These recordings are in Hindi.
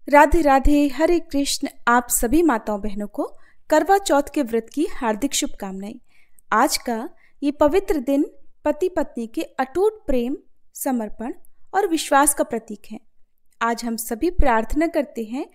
राधे राधे, हरे कृष्ण। आप सभी माताओं बहनों को करवा चौथ के व्रत की हार्दिक शुभकामनाएं। आज का ये पवित्र दिन पति पत्नी के अटूट प्रेम, समर्पण और विश्वास का प्रतीक है। आज हम सभी प्रार्थना करते हैं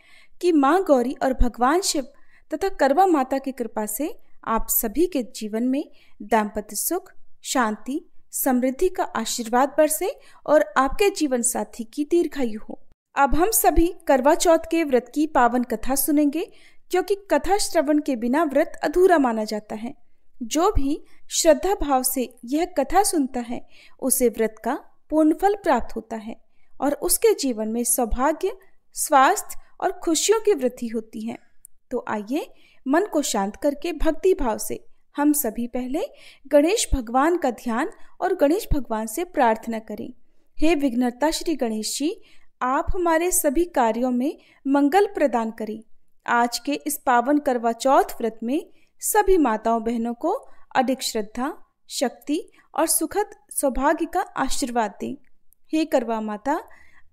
कि माँ गौरी और भगवान शिव तथा करवा माता की कृपा से आप सभी के जीवन में दाम्पत्य सुख, शांति, समृद्धि का आशीर्वाद बरसे और आपके जीवन साथी की दीर्घायु हो। अब हम सभी करवा चौथ के व्रत की पावन कथा सुनेंगे, क्योंकि कथा श्रवण के बिना व्रत अधूरा माना जाता है। जो भी श्रद्धा भाव से यह कथा सुनता है उसे व्रत का पूर्ण फल प्राप्त होता है और उसके जीवन में सौभाग्य, स्वास्थ्य और खुशियों की वृद्धि होती है। तो आइए मन को शांत करके भक्ति भाव से हम सभी पहले गणेश भगवान का ध्यान और गणेश भगवान से प्रार्थना करें। हे विघ्नहर्ता श्री गणेश जी, आप हमारे सभी कार्यों में मंगल प्रदान करें। आज के इस पावन करवा चौथ व्रत में सभी माताओं बहनों को अधिक श्रद्धा, शक्ति और सुखद सौभाग्य का आशीर्वाद दें। हे करवा माता,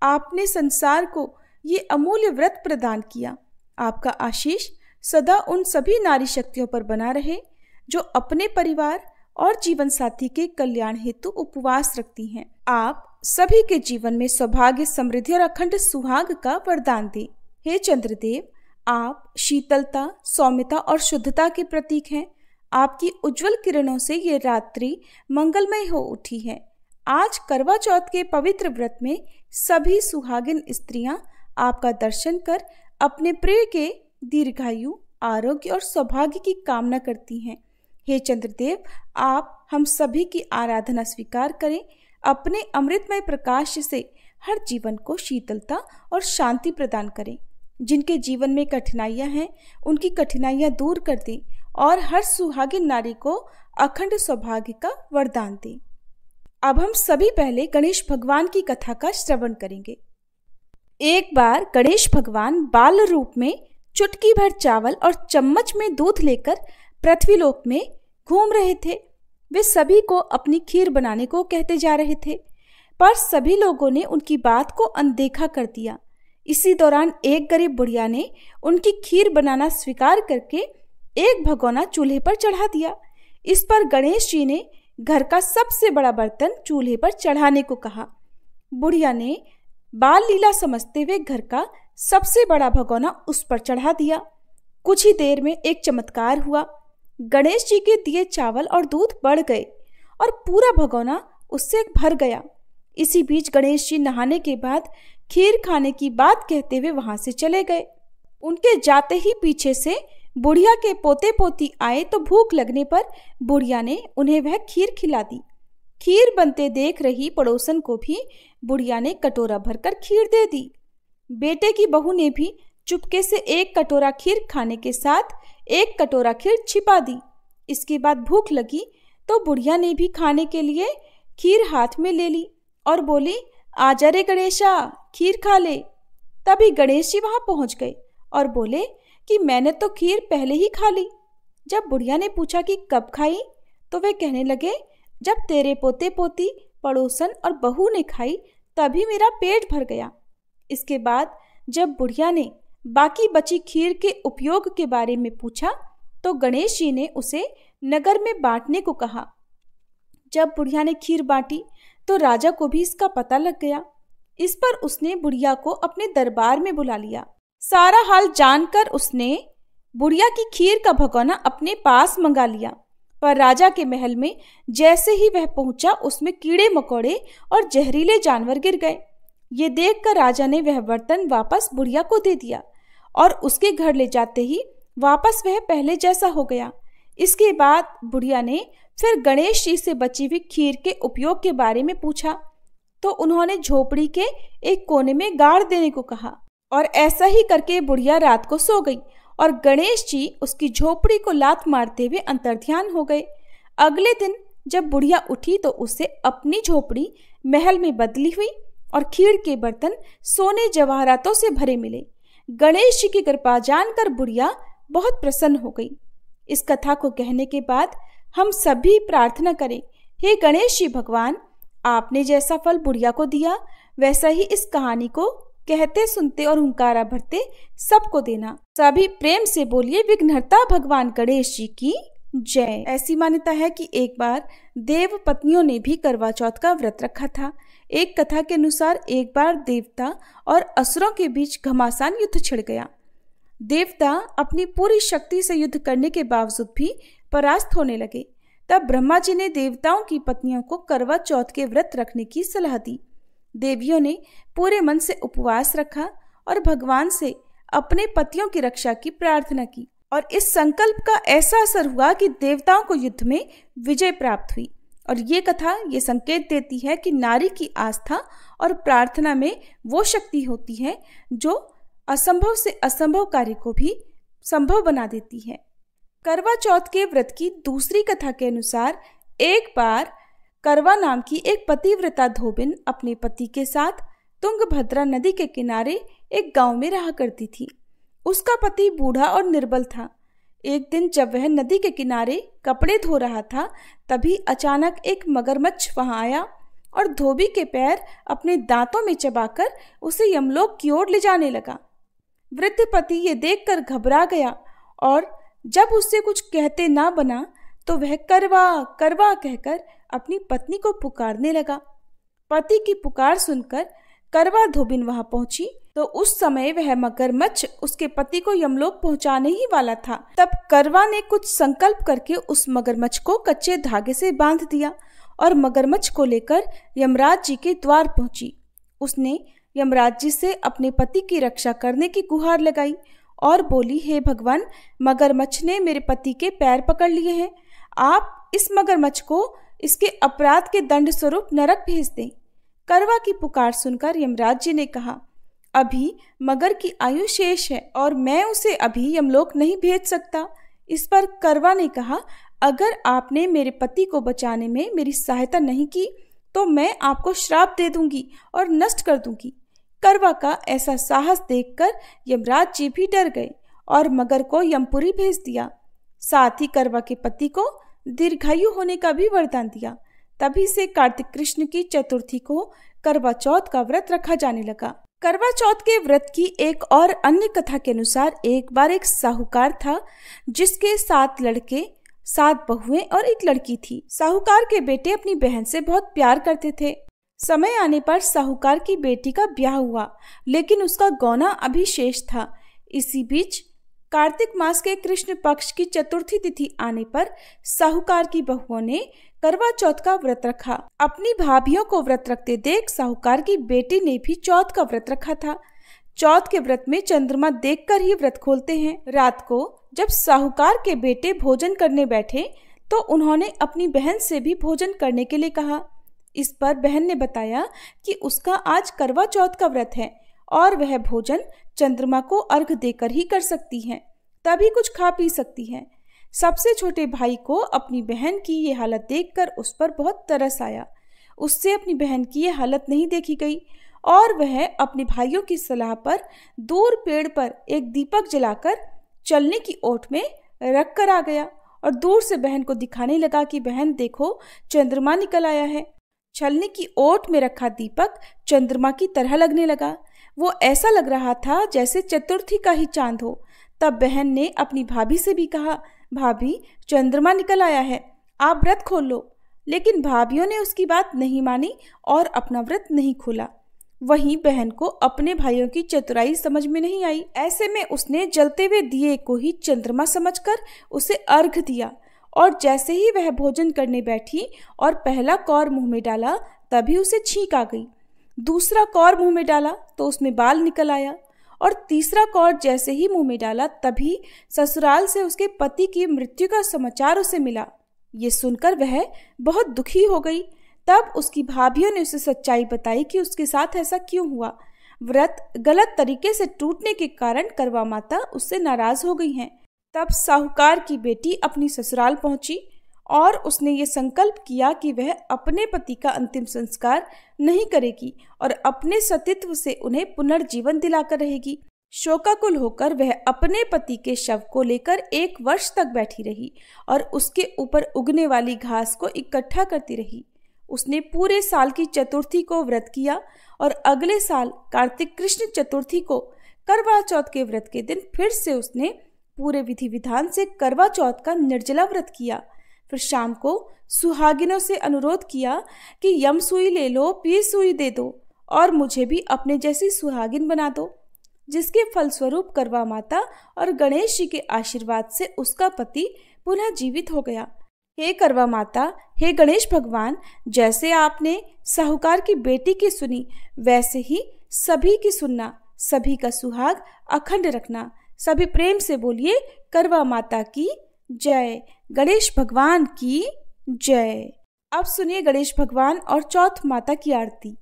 आपने संसार को ये अमूल्य व्रत प्रदान किया। आपका आशीष सदा उन सभी नारी शक्तियों पर बना रहे जो अपने परिवार और जीवन साथी के कल्याण हेतु उपवास रखती हैं। आप सभी के जीवन में सौभाग्य, समृद्धि और अखंड सुहाग का वरदान दें। हे चंद्रदेव, आप शीतलता, सौम्यता और शुद्धता के प्रतीक हैं। आपकी उज्जवल किरणों से ये रात्रि मंगलमय हो उठी है। आज करवा चौथ के पवित्र व्रत में सभी सुहागिन स्त्रियां आपका दर्शन कर अपने प्रिय के दीर्घायु, आरोग्य और सौभाग्य की कामना करती हैं। हे चंद्रदेव, आप हम सभी की आराधना स्वीकार करें। अपने अमृतमय प्रकाश से हर जीवन को शीतलता और शांति प्रदान करें। जिनके जीवन में कठिनाइयां हैं उनकी कठिनाइयां दूर कर दें और हर सुहागिन नारी को अखंड सौभाग्य का वरदान दें। अब हम सभी पहले गणेश भगवान की कथा का श्रवण करेंगे। एक बार गणेश भगवान बाल रूप में चुटकी भर चावल और चम्मच में दूध लेकर पृथ्वीलोक में घूम रहे थे। वे सभी को अपनी खीर बनाने को कहते जा रहे थे, पर सभी लोगों ने उनकी बात को अनदेखा कर दिया। इसी दौरान एक गरीब बुढ़िया ने उनकी खीर बनाना स्वीकार करके एक भगोना चूल्हे पर चढ़ा दिया। इस पर गणेश जी ने घर का सबसे बड़ा बर्तन चूल्हे पर चढ़ाने को कहा। बुढ़िया ने बाल लीला समझते हुए घर का सबसे बड़ा भगोना उस पर चढ़ा दिया। कुछ ही देर में एक चमत्कार हुआ। गणेश जी के दिए चावल और दूध बढ़ गए और पूरा भगोना उससे भर गया। इसी बीच गणेश जी नहाने के बाद खीर खाने की बात कहते हुए वहां से चले गए। उनके जाते ही पीछे से बुढ़िया के पोते पोती आए तो भूख लगने पर बुढ़िया ने उन्हें वह खीर खिला दी। खीर बनते देख रही पड़ोसन को भी बुढ़िया ने कटोरा भरकर खीर दे दी। बेटे की बहू ने भी चुपके से एक कटोरा खीर खाने के साथ एक कटोरा खीर छिपा दी। इसके बाद भूख लगी तो बुढ़िया ने भी खाने के लिए खीर हाथ में ले ली और बोली, आजा रे गणेशा, खीर खा ले। तभी गणेश जी वहां पहुंच गए और बोले कि मैंने तो खीर पहले ही खा ली। जब बुढ़िया ने पूछा कि कब खाई, तो वे कहने लगे, जब तेरे पोते पोती, पड़ोसन और बहू ने खाई तभी मेरा पेट भर गया। इसके बाद जब बुढ़िया ने बाकी बची खीर के उपयोग के बारे में पूछा तो गणेश जी ने उसे नगर में बांटने को कहा। जब बुढ़िया ने खीर बांटी तो राजा को भी इसका पता लग गया। इस पर उसने बुढ़िया को अपने दरबार में बुला लिया। सारा हाल जानकर उसने बुढ़िया की खीर का भगोना अपने पास मंगा लिया। पर राजा के महल में जैसे ही वह पहुंचा उसमें कीड़े मकोड़े और जहरीले जानवर गिर गए। ये देखकर राजा ने वह बर्तन वापस बुढ़िया को दे दिया और उसके घर ले जाते ही वापस वह पहले जैसा हो गया। इसके बाद बुढ़िया ने फिर गणेश जी से बची हुई खीर के उपयोग के बारे में पूछा तो उन्होंने झोपड़ी के एक कोने में गाड़ देने को कहा और ऐसा ही करके बुढ़िया रात को सो गई और गणेश जी उसकी झोपड़ी को लात मारते हुए अंतर्ध्यान हो गए। अगले दिन जब बुढ़िया उठी तो उसे अपनी झोपड़ी महल में बदली हुई और खीर के बर्तन सोने जवाहरातों से भरे मिले। गणेश जी की कृपा जानकर बुढ़िया बहुत प्रसन्न हो गई। इस कथा को कहने के बाद हम सभी प्रार्थना करें, हे गणेश जी भगवान, आपने जैसा फल बुढ़िया को दिया वैसा ही इस कहानी को कहते सुनते और हुंकारा भरते सबको देना। सभी प्रेम से बोलिए विघ्नहर्ता भगवान गणेश जी की जय। ऐसी मान्यता है कि एक बार देव पत्नियों ने भी करवा चौथ का व्रत रखा था। एक कथा के अनुसार एक बार देवता और असुरों के बीच घमासान युद्ध छिड़ गया। देवता अपनी पूरी शक्ति से युद्ध करने के बावजूद भी परास्त होने लगे। तब ब्रह्मा जी ने देवताओं की पत्नियों को करवा चौथ के व्रत रखने की सलाह दी। देवियों ने पूरे मन से उपवास रखा और भगवान से अपने पतियों की रक्षा की प्रार्थना की और इस संकल्प का ऐसा असर हुआ कि देवताओं को युद्ध में विजय प्राप्त हुई। और ये कथा ये संकेत देती है कि नारी की आस्था और प्रार्थना में वो शक्ति होती है जो असंभव से असंभव कार्य को भी संभव बना देती है। करवा चौथ के व्रत की दूसरी कथा के अनुसार एक बार करवा नाम की एक पतिव्रता धोबिन अपने पति के साथ तुंगभद्रा नदी के किनारे एक गांव में रहा करती थी। उसका पति बूढ़ा और निर्बल था। एक दिन जब वह नदी के किनारे कपड़े धो रहा था, तभी अचानक एक मगरमच्छ वहां आया और धोबी के पैर अपने दांतों में चबाकर उसे यमलोक की ओर ले जाने लगा। वृद्ध पति ये देखकर घबरा गया और जब उससे कुछ कहते ना बना तो वह करवा करवा कहकर अपनी पत्नी को पुकारने लगा। पति की पुकार सुनकर करवा धोबिन वहां पहुंची तो उस समय वह मगरमच्छ उसके पति को यमलोक पहुंचाने ही वाला था। तब करवा ने कुछ संकल्प करके उस मगरमच्छ को कच्चे धागे से बांध दिया और मगरमच्छ को लेकर यमराज जी के द्वार पहुंची। उसने यमराज जी से अपने पति की रक्षा करने की गुहार लगाई और बोली, हे भगवान, मगरमच्छ ने मेरे पति के पैर पकड़ लिए हैं। आप इस मगरमच्छ को इसके अपराध के दंड स्वरूप नरक भेज दें। करवा की पुकार सुनकर यमराज जी ने कहा, अभी मगर की आयु शेष है और मैं उसे अभी यमलोक नहीं भेज सकता। इस पर करवा ने कहा, अगर आपने मेरे पति को बचाने में मेरी सहायता नहीं की तो मैं आपको श्राप दे दूंगी और नष्ट कर दूंगी। करवा का ऐसा साहस देखकर यमराज जी भी डर गए और मगर को यमपुरी भेज दिया। साथ ही करवा के पति को दीर्घायु होने का भी वरदान दिया। तभी से कार्तिक कृष्ण की चतुर्थी को करवा चौथ का व्रत रखा जाने लगा। करवा चौथ के व्रत की एक और अन्य कथा के अनुसार एक बार एक साहूकार था जिसके 7 लड़के 7 बहुएं और एक लड़की थी। साहूकार के बेटे अपनी बहन से बहुत प्यार करते थे। समय आने पर साहूकार की बेटी का ब्याह हुआ, लेकिन उसका गौना अभी शेष था। इसी बीच कार्तिक मास के कृष्ण पक्ष की चतुर्थी तिथि आने पर साहूकार की बहुओं ने करवा चौथ का व्रत रखा। अपनी भाभियों को व्रत रखते देख साहूकार की बेटी ने भी चौथ का व्रत रखा था। चौथ के व्रत में चंद्रमा देखकर ही व्रत खोलते हैं। रात को जब साहूकार के बेटे भोजन करने बैठे तो उन्होंने अपनी बहन से भी भोजन करने के लिए कहा। इस पर बहन ने बताया कि उसका आज करवा चौथ का व्रत है और वह भोजन चंद्रमा को अर्घ देकर ही कर सकती है, तभी कुछ खा पी सकती है। सबसे छोटे भाई को अपनी बहन की ये हालत देखकर उस पर बहुत तरस आया। उससे अपनी बहन की ये हालत नहीं देखी गई और वह अपने भाइयों की सलाह पर दूर पेड़ पर एक दीपक जलाकर चलने की ओट में रख कर आ गया और दूर से बहन को दिखाने लगा कि बहन देखो, चंद्रमा निकल आया है। छलनी की ओट में रखा दीपक चंद्रमा की तरह लगने लगा। वो ऐसा लग रहा था जैसे चतुर्थी का ही चांद हो। तब बहन ने अपनी भाभी से भी कहा, भाभी, चंद्रमा निकल आया है, आप व्रत खोल लो। लेकिन भाभियों ने उसकी बात नहीं मानी और अपना व्रत नहीं खोला। वहीं बहन को अपने भाइयों की चतुराई समझ में नहीं आई। ऐसे में उसने जलते हुए दिए को ही चंद्रमा समझकर उसे अर्घ दिया और जैसे ही वह भोजन करने बैठी और पहला कौर मुंह में डाला तभी उसे छींक आ गई। दूसरा कौर मुंह में डाला तो उसमें बाल निकल आया और तीसरा कौर जैसे ही मुंह में डाला तभी ससुराल से उसके पति की मृत्यु का समाचार उसे मिला। ये सुनकर वह बहुत दुखी हो गई। तब उसकी भाभियों ने उसे सच्चाई बताई कि उसके साथ ऐसा क्यों हुआ। व्रत गलत तरीके से टूटने के कारण करवा माता उससे नाराज हो गई हैं। तब साहूकार की बेटी अपनी ससुराल पहुंची और उसने ये संकल्प किया कि वह अपने पति का अंतिम संस्कार नहीं करेगी और अपने सतीत्व से उन्हें पुनर्जीवन दिलाकर रहेगी। शोकाकुल होकर वह अपने पति के शव को लेकर 1 वर्ष तक बैठी रही और उसके ऊपर उगने वाली घास को इकट्ठा करती रही। उसने पूरे साल की चतुर्थी को व्रत किया और अगले साल कार्तिक कृष्ण चतुर्थी को करवा चौथ के व्रत के दिन फिर से उसने पूरे विधि विधान से करवा चौथ का निर्जला व्रत किया। फिर शाम को सुहागिनों से अनुरोध किया कि यम सुई ले लो, पी सुई दे दो और मुझे भी अपने जैसी सुहागिन बना दो, जिसके फलस्वरूप करवा माता और गणेश जी के आशीर्वाद से उसका पति पुनः जीवित हो गया। हे करवा माता, हे गणेश भगवान, जैसे आपने साहूकार की बेटी की सुनी वैसे ही सभी की सुनना, सभी का सुहाग अखंड रखना। सभी प्रेम से बोलिए करवा माता की जय, गणेश भगवान की जय। अब सुनिए गणेश भगवान और चौथ माता की आरती।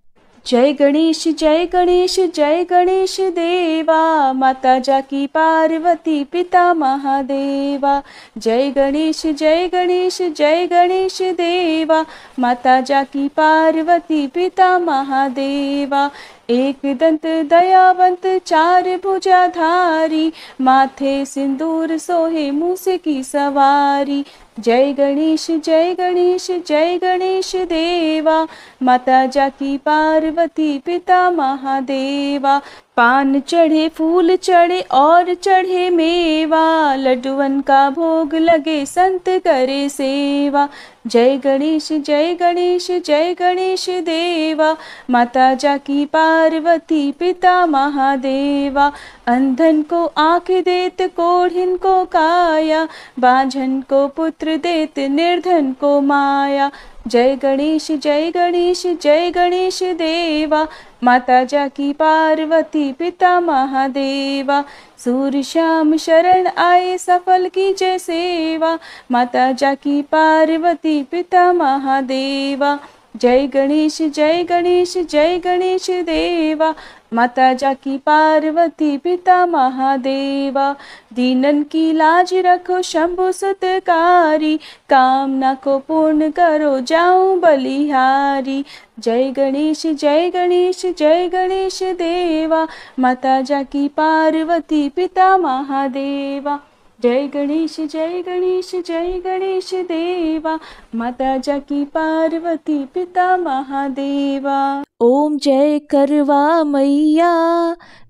जय गणेश जय गणेश जय गणेश देवा, माता जाकी पार्वती पिता महादेवा। जय गणेश जय गणेश जय गणेश देवा, माता जाकी पार्वती पिता महादेवा। एक दंत दयावंत चार भुजाधारी, माथे सिंदूर सोहे मूस की सवारी। जय गणेश जय गणेश जय गणेश देवा, माता जाकी पार्वती पिता महादेवा। पान चढ़े फूल चढ़े और चढ़े मेवा, लड्डुअन का भोग लगे संत करे सेवा। जय गणेश जय गणेश जय गणेश देवा, माता जाकी पार्वती पिता महादेवा। अंधन को आँख देत कोढ़िन को काया, बांझन को पुत्र देत निर्धन को माया। जय गणेश जय गणेश जय गणेश देवा, माता जाकी पार्वती पिता महादेवा। सूर्य श्याम शरण आए सफल की जय सेवा, माता जाकी पार्वती पिता महादेवा। जय गणेश जय गणेश जय गणेश देवा, माता जाकी पार्वती पिता महादेवा। दीनन की लाज रखो शंभु सतकारी, कामना को पूर्ण करो जाऊं बलिहारी। जय गणेश जय गणेश जय गणेश देवा, माता जाकी पार्वती पिता महादेवा। जय गणेश जय गणेश जय गणेश देवा, माता जाकी पार्वती पिता महादेवा। ओम जय करवा मैया,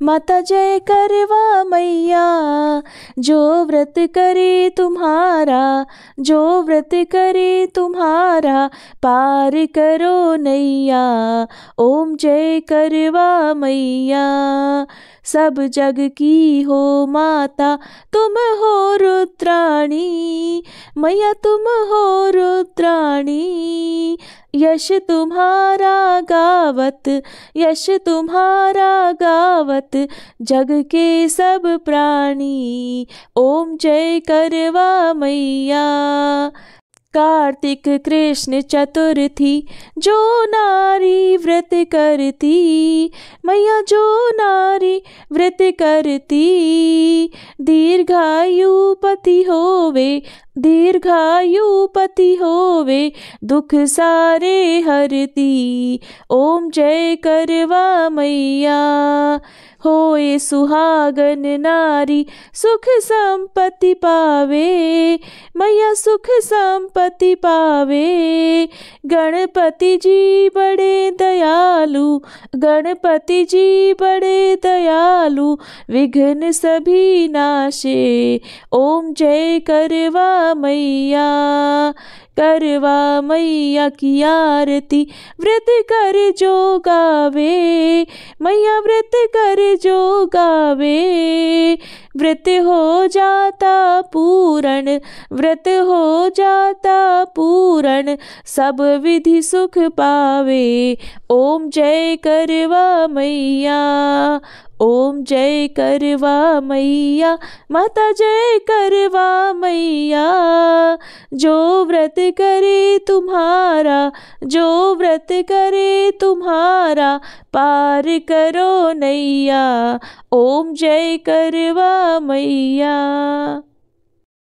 माता जय करवा मैया। जो व्रत करे तुम्हारा, जो व्रत करे तुम्हारा, पार करो नैया। ओम जय करवा मैया। सब जग की हो माता, तुम हो रुद्राणी, मैया तुम हो रुद्राणी। यश तुम्हारा गावत, यश तुम्हारा गावत, जग के सब प्राणी। ओम जय करवा मैया। कार्तिक कृष्ण चतुर्थी, जो नारी व्रत करती, मैया जो नारी व्रत करती, दीर्घायु पति होवे, दीर्घायु पति होवे, दुख सारे हरती। ओम जय करवा मैया। होए सुहागन नारी, सुख संपत्ति पावे, मैया सुख संपत्ति पावे। गणपति जी बड़े दयालु, गणपति जी बड़े दयालु, विघ्न सभी नाशे। ओम जय करवा मैया। करवा मैया की आरती, व्रत कर जो गावे, मैया व्रत कर जो गावे। व्रत हो जाता पूर्ण, व्रत हो जाता पूर्ण, सब विधि सुख पावे। ओम जय करवा मैया। ओम जय करवा मैया, माता जय करवा मैया। जो व्रत करे तुम्हारा, जो व्रत करे तुम्हारा, पार करो नैया। ओम जय करवा मैया।